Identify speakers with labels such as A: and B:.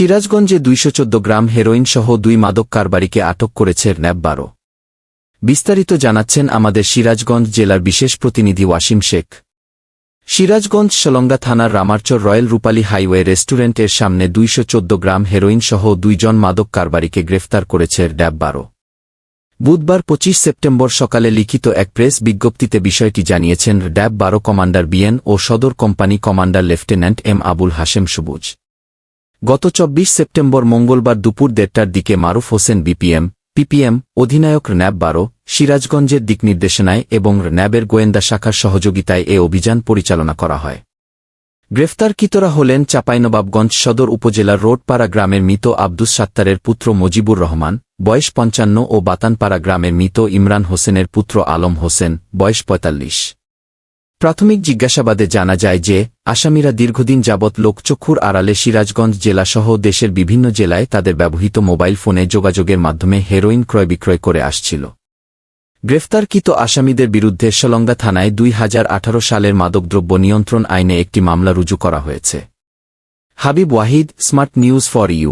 A: সিরাজগঞ্জে ২১৪ গ্রাম হেরোইন সহ ২ মাদক কারবারিকে আটক করেছে র্যাব ১২। বিস্তারিত জানাচ্ছেন আমাদের সিরাজগঞ্জ জেলার বিশেষ প্রতিনিধি ওয়াসিম শেখ। সিরাজগঞ্জ সলঙ্গা থানার রামারচর রয়্যাল রূপালী হাইওয়ে রেস্টুরেন্টের সামনে ২১৪ গ্রাম হেরোইন সহ ২ জন মাদক কারবারিকে গ্রেফতার করেছে র্যাব ১২। বুধবার ২৫ সেপ্টেম্বর সকালে লিখিত এক প্রেস বিজ্ঞপ্তিতে বিষয়টি জানিয়েছেন র্যাব ১২ কমান্ডার বিএন ও সদর company commander lieutenant M Abul Hashem Sabuj. গত ২৪ সেপ্টেম্বর মঙ্গলবার দুপুর ১:৩০টার দিকে মারুফ হোসেন পিপিএম অধিনায়ক র্যাব ১২ সিরাজগঞ্জের দিকনির্দেশনায় এবং র্যাবের গোয়েন্দা শাখার সহযোগিতায় এ অভিযান পরিচালনা করা হয়। গ্রেফতারকৃতরা হলেন চাঁপাইনবাবগঞ্জ সদর উপজেলার রোডপাড়া গ্রামের মৃত আব্দুস সাত্তারের পুত্র মজিবুর রহমান, বয়স ৫৫ ও বাতানপাড়া গ্রামের মৃত ইমরান হোসেনের পুত্র আলম হোসেন, বয়স ৪৫। প্রাথমিক জিজ্ঞাসাবাদে জানা যায় যে, আসামিরা দীর্ঘদিন যাবৎ লোকচক্ষুর আড়ালে সিরাজগঞ্জ জেলাসহ দেশের বিভিন্ন জেলায় তাদের ব্যবহৃত মোবাইল ফোনে যোগাযোগের মাধ্যমে হেরোইন ক্রয়-বিক্রয় করে আসছিল। গ্রেফতারকৃত আসামিদের বিরুদ্ধে সলঙ্গা থানায় ২০১৮ সালের মাদকদ্রব্য নিয়ন্ত্রণ আইনে একটি মামলা রুজু করা হয়েছে। Habib Wahid, smart news for you.